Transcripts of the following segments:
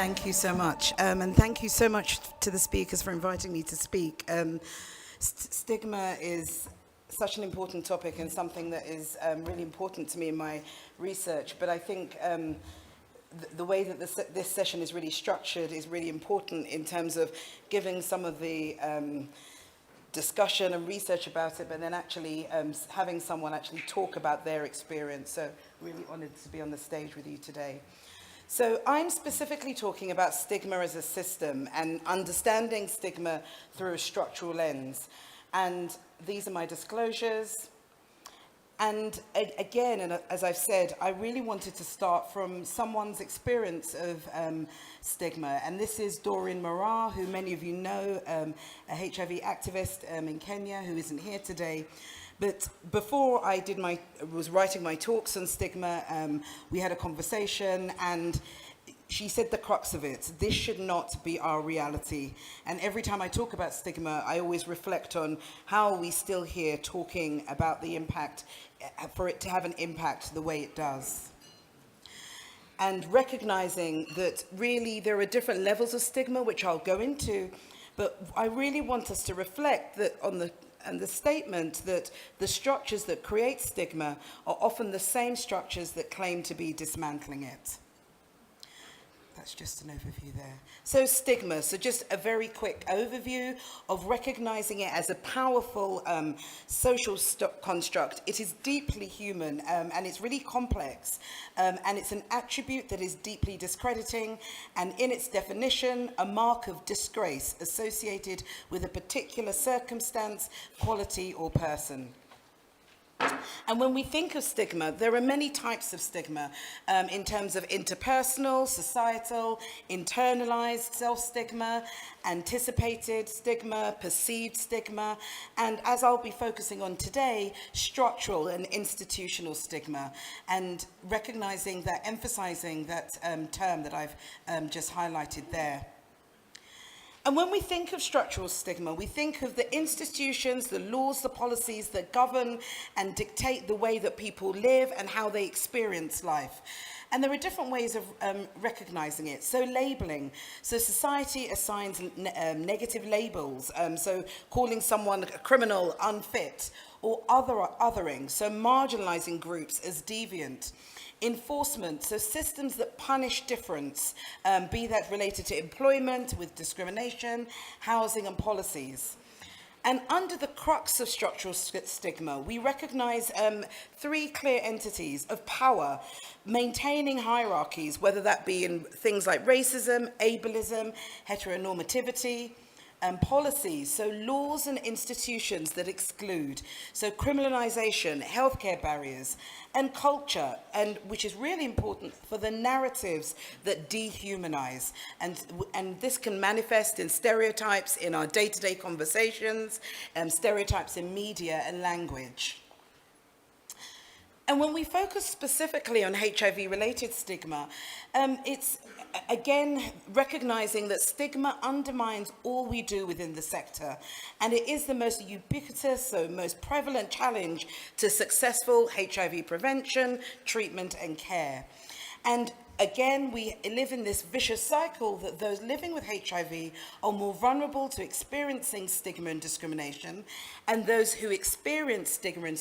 Thank you so much. And thank you so much to the speakers for inviting me to speak. Stigma is such an important topic and something that is really important to me in my research. But I think the way that this session is really structured is really important in terms of giving some of the discussion and research about it, but then actually having someone actually talk about their experience. So really honoured to be on the stage with you today. So I'm specifically talking about stigma as a system and understanding stigma through a structural lens. And these are my disclosures. And again, and as I've said, I really wanted to start from someone's experience of stigma. And this is Doreen Moraa, who many of you know, a HIV activist in Kenya, who isn't here today. But before I was writing my talks on stigma, we had a conversation, and she said the crux of it: this should not be our reality. And every time I talk about stigma, I always reflect on how are we still here talking about the impact, for it to have an impact the way it does. And recognizing that really there are different levels of stigma, which I'll go into, but I really want us to reflect that on the statement that the structures that create stigma are often the same structures that claim to be dismantling it. That's just an overview there. So stigma, so just a very quick overview of recognizing it as a powerful social construct. It is deeply human and it's really complex, and it's an attribute that is deeply discrediting, and in its definition, a mark of disgrace associated with a particular circumstance, quality, or person. And when we think of stigma, there are many types of stigma in terms of interpersonal, societal, internalized self-stigma, anticipated stigma, perceived stigma, and as I'll be focusing on today, structural and institutional stigma, and recognizing that, emphasizing that term that I've just highlighted there. And when we think of structural stigma, we think of the institutions, the laws, the policies that govern and dictate the way that people live and how they experience life. And there are different ways of recognizing it. So labeling. So society assigns negative labels. So calling someone a criminal, unfit, or othering. So marginalizing groups as deviant. Enforcement, so systems that punish difference, be that related to employment, with discrimination, housing and policies. And under the crux of structural stigma, we recognize three clear entities of power, maintaining hierarchies, whether that be in things like racism, ableism, heteronormativity, and policies, so laws and institutions that exclude, so criminalization, healthcare barriers, and culture, and which is really important for the narratives that dehumanize, and this can manifest in stereotypes in our day-to-day conversations, stereotypes in media and language. And when we focus specifically on HIV-related stigma, it's, again, recognizing that stigma undermines all we do within the sector. And it is the most ubiquitous, so most prevalent challenge to successful HIV prevention, treatment, and care. And again, we live in this vicious cycle that those living with HIV are more vulnerable to experiencing stigma and discrimination, and those who experience stigma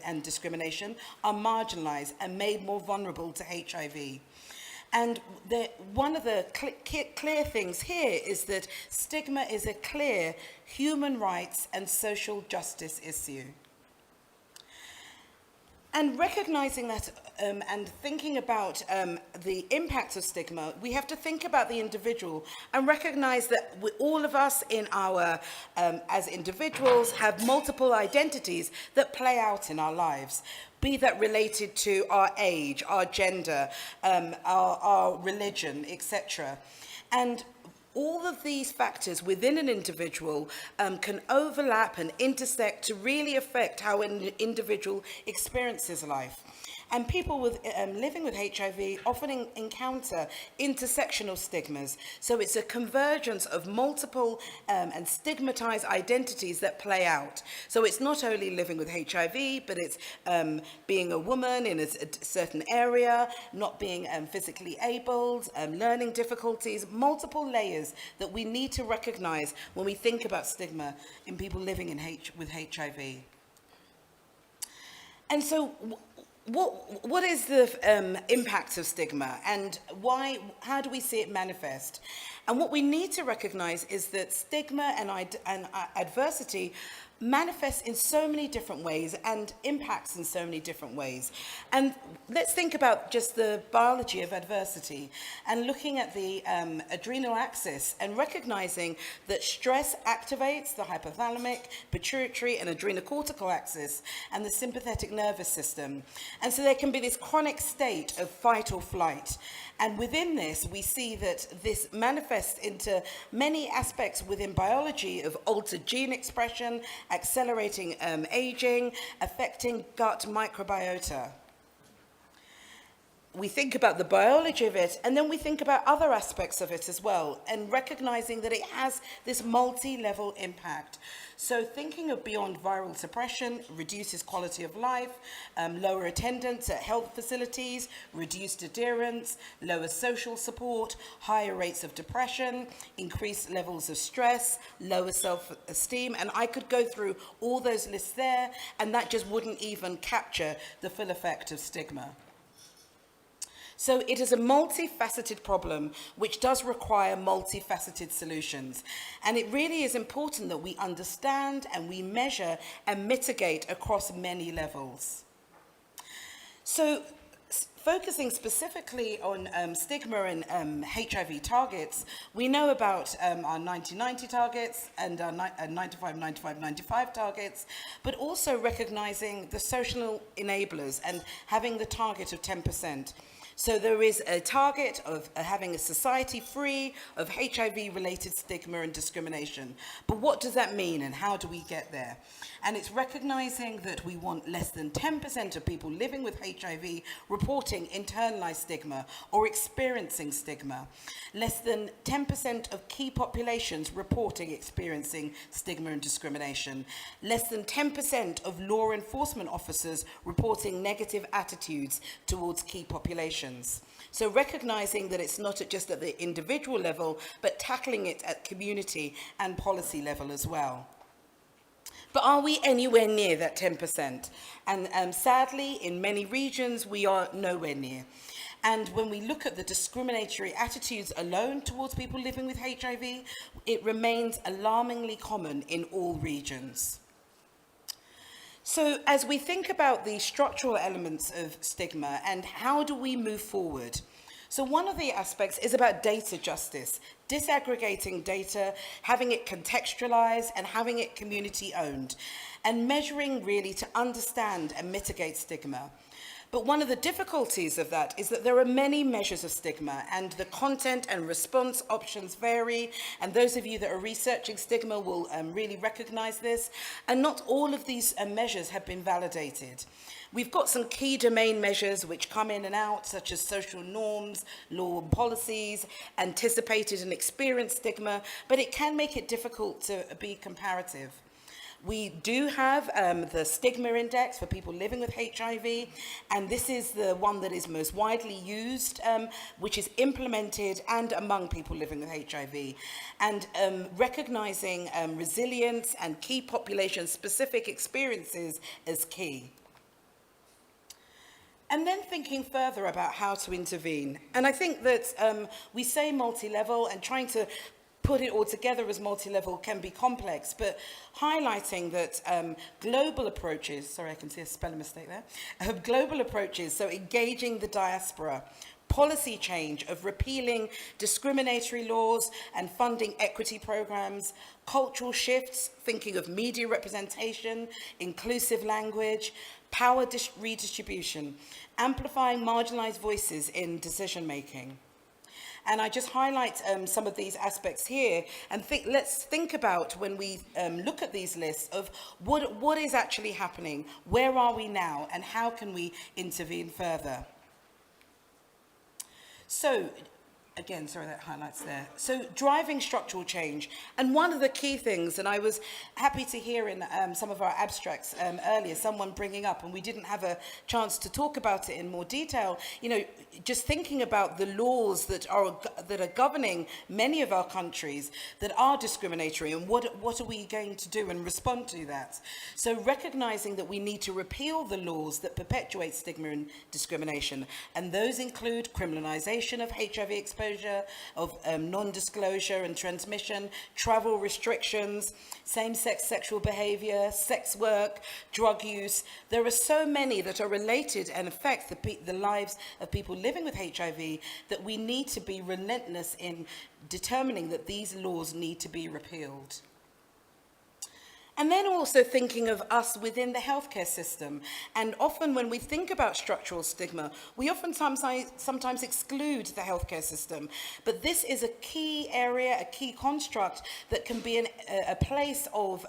and discrimination are marginalized and made more vulnerable to HIV. And one of the clear things here is that stigma is a clear human rights and social justice issue. And recognizing that and thinking about the impacts of stigma, we have to think about the individual and recognize that all of us in our, as individuals, have multiple identities that play out in our lives, be that related to our age, our gender, our religion, etc. And all of these factors within an individual can overlap and intersect to really affect how an individual experiences life. And people with living with HIV often encounter intersectional stigmas. So it's a convergence of multiple and stigmatized identities that play out. So it's not only living with HIV, but it's being a woman in a certain area, not being physically abled, learning difficulties, multiple layers that we need to recognize when we think about stigma in people living with HIV. And so what is the impact of stigma, and how do we see it manifest? And what we need to recognize is that stigma and adversity manifests in so many different ways and impacts in so many different ways. And let's think about just the biology of adversity and looking at the adrenal axis and recognizing that stress activates the hypothalamic, pituitary and adrenocortical axis and the sympathetic nervous system. And so there can be this chronic state of fight or flight. And within this, we see that this manifests into many aspects within biology of altered gene expression, accelerating aging, affecting gut microbiota. We think about the biology of it, and then we think about other aspects of it as well, and recognizing that it has this multi-level impact. So thinking of beyond viral suppression reduces quality of life, lower attendance at health facilities, reduced adherence, lower social support, higher rates of depression, increased levels of stress, lower self-esteem, and I could go through all those lists there, and that just wouldn't even capture the full effect of stigma. So it is a multifaceted problem which does require multifaceted solutions. And it really is important that we understand and we measure and mitigate across many levels. So focusing specifically on stigma and HIV targets, we know about our 1990 targets and our 95, 95, 95 targets, but also recognizing the social enablers and having the target of 10%. So there is a target of having a society free of HIV-related stigma and discrimination. But what does that mean and how do we get there? And it's recognizing that we want less than 10% of people living with HIV reporting internalized stigma or experiencing stigma. Less than 10% of key populations reporting experiencing stigma and discrimination. Less than 10% of law enforcement officers reporting negative attitudes towards key populations. So recognizing that it's not just at the individual level, but tackling it at community and policy level as well. But are we anywhere near that 10%? And sadly, in many regions, we are nowhere near. And when we look at the discriminatory attitudes alone towards people living with HIV, it remains alarmingly common in all regions. So as we think about the structural elements of stigma and how do we move forward? So one of the aspects is about data justice, disaggregating data, having it contextualized and having it community owned, and measuring really to understand and mitigate stigma. But one of the difficulties of that is that there are many measures of stigma and the content and response options vary. And those of you that are researching stigma will really recognize this. And not all of these measures have been validated. We've got some key domain measures which come in and out, such as social norms, law and policies, anticipated and experienced stigma, but it can make it difficult to be comparative. We do have the stigma index for people living with HIV, and this is the one that is most widely used, which is implemented and among people living with HIV. And recognizing resilience and key population-specific experiences is key. And then thinking further about how to intervene. And I think that we say multi-level, and trying to put it all together as multi-level can be complex, but highlighting that global approaches, sorry, I can see a spelling mistake there, global approaches, so engaging the diaspora, policy change of repealing discriminatory laws and funding equity programs, cultural shifts, thinking of media representation, inclusive language, power redistribution, amplifying marginalized voices in decision-making. And I just highlight some of these aspects here, and let's think about, when we look at these lists, of what is actually happening, where are we now, and how can we intervene further. So, again, sorry, that highlights there. So driving structural change. And one of the key things, and I was happy to hear in some of our abstracts earlier, someone bringing up, and we didn't have a chance to talk about it in more detail, you know, just thinking about the laws that are governing many of our countries that are discriminatory, and what are we going to do and respond to that. So recognizing that we need to repeal the laws that perpetuate stigma and discrimination, and those include criminalization of HIV exposure, of non-disclosure and transmission, travel restrictions, same-sex sexual behavior, sex work, drug use. There are so many that are related and affect the lives of people living with HIV that we need to be relentless in determining that these laws need to be repealed. And then also thinking of us within the healthcare system. And often when we think about structural stigma, we sometimes exclude the healthcare system. But this is a key area, a key construct that can be a place of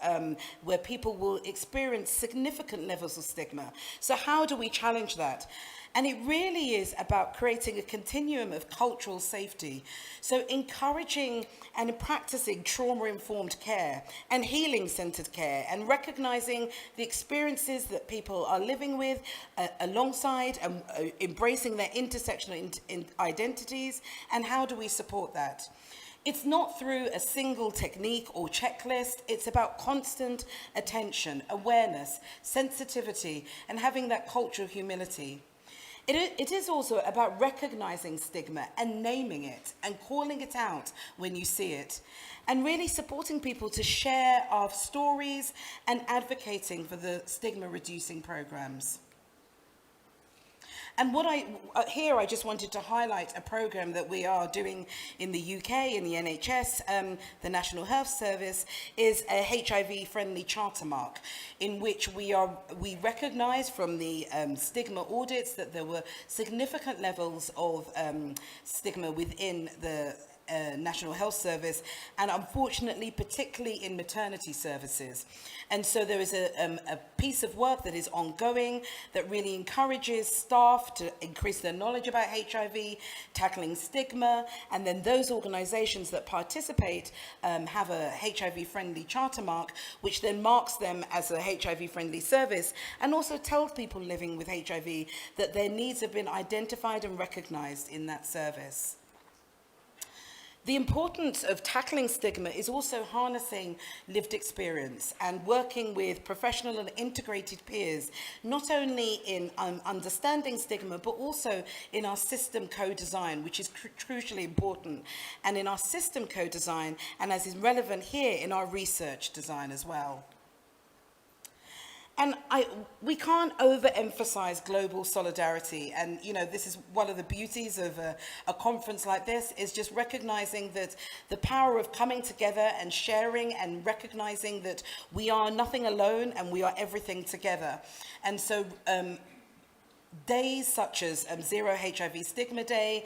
where people will experience significant levels of stigma. So how do we challenge that? And it really is about creating a continuum of cultural safety. So encouraging and practicing trauma-informed care and healing-centered care, and recognizing the experiences that people are living with alongside, and embracing their intersectional identities, and how do we support that? It's not through a single technique or checklist. It's about constant attention, awareness, sensitivity, and having that cultural humility. It is also about recognizing stigma and naming it and calling it out when you see it, and really supporting people to share our stories and advocating for the stigma reducing programs. And here I just wanted to highlight a program that we are doing in the UK, in the NHS, the National Health Service, is a HIV-friendly charter mark, in which we recognise from the stigma audits that there were significant levels of stigma within the National Health Service, and unfortunately particularly in maternity services. And so there is a piece of work that is ongoing that really encourages staff to increase their knowledge about HIV, tackling stigma, and then those organisations that participate have a HIV-friendly charter mark, which then marks them as a HIV-friendly service, and also tells people living with HIV that their needs have been identified and recognised in that service. The importance of tackling stigma is also harnessing lived experience and working with professional and integrated peers, not only in understanding stigma, but also in our system co-design, which is crucially important, and in our system co-design, and as is relevant here, in our research design as well. And we can't overemphasize global solidarity. And, you know, this is one of the beauties of a conference like this, is just recognizing that the power of coming together and sharing and recognizing that we are nothing alone and we are everything together. And so days such as Zero HIV Stigma Day,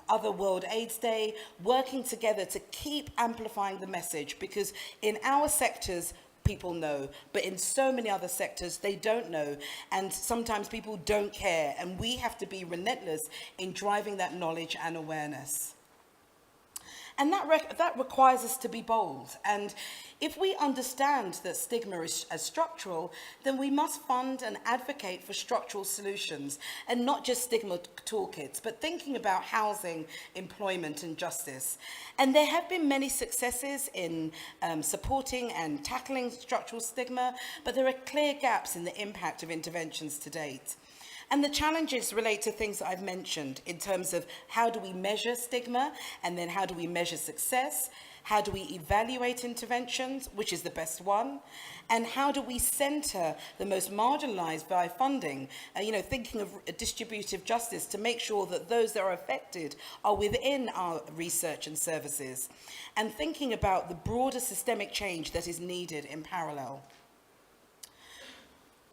other World AIDS Day, working together to keep amplifying the message, because in our sectors, people know, but in so many other sectors, they don't know. And sometimes people don't care. And we have to be relentless in driving that knowledge and awareness. And that requires us to be bold. And if we understand that stigma is structural, then we must fund and advocate for structural solutions, and not just stigma toolkits, but thinking about housing, employment, and justice. And there have been many successes in supporting and tackling structural stigma, but there are clear gaps in the impact of interventions to date. And the challenges relate to things that I've mentioned in terms of how do we measure stigma, and then how do we measure success, how do we evaluate interventions, which is the best one, and how do we centre the most marginalised by funding, thinking of distributive justice to make sure that those that are affected are within our research and services, and thinking about the broader systemic change that is needed in parallel.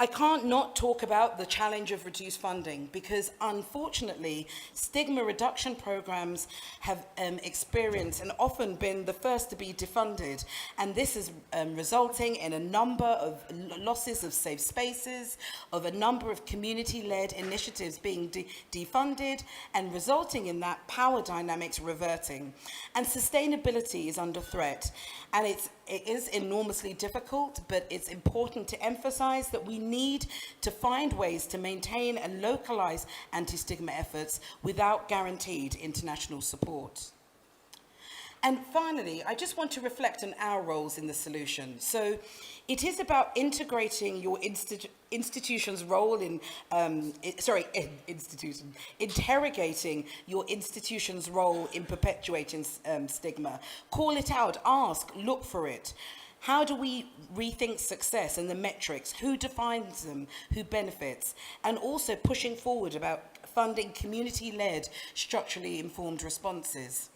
I can't not talk about the challenge of reduced funding because, unfortunately, stigma reduction programs have experienced and often been the first to be defunded. And this is resulting in a number of losses of safe spaces, of a number of community-led initiatives being defunded, and resulting in that power dynamics reverting. And sustainability is under threat. And it is enormously difficult, but it's important to emphasize that we need to find ways to maintain and localize anti-stigma efforts without guaranteed international support. And finally, I just want to reflect on our roles in the solution. So it is about integrating your institution's role in, interrogating your institution's role in perpetuating stigma. Call it out, ask, look for it. How do we rethink success and the metrics? Who defines them? Who benefits? And also pushing forward about funding community-led, structurally informed responses.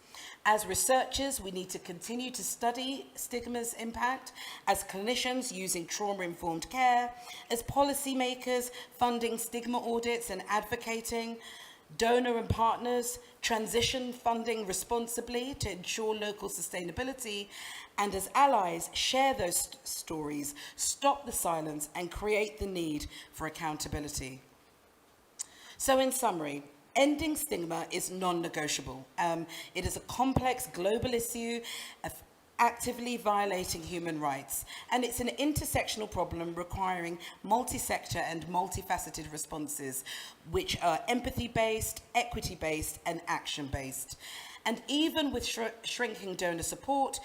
As researchers, we need to continue to study stigma's impact. As clinicians, using trauma-informed care. As policymakers, funding stigma audits and advocating. Donor and partners, transition funding responsibly to ensure local sustainability. And as allies, share those stories, stop the silence, and create the need for accountability. So in summary, ending stigma is non-negotiable. It is a complex global issue of actively violating human rights, and it's an intersectional problem requiring multi-sector and multifaceted responses, which are empathy-based, equity-based, and action-based. And even with shrinking donor support,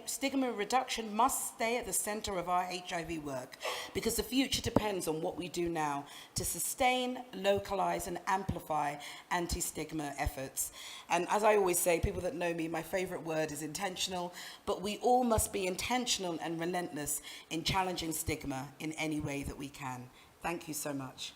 stigma reduction must stay at the center of our HIV work, because the future depends on what we do now to sustain, localize, and amplify anti-stigma efforts. And as I always say, people that know me, my favorite word is intentional, but we all must be intentional and relentless in challenging stigma in any way that we can. Thank you so much.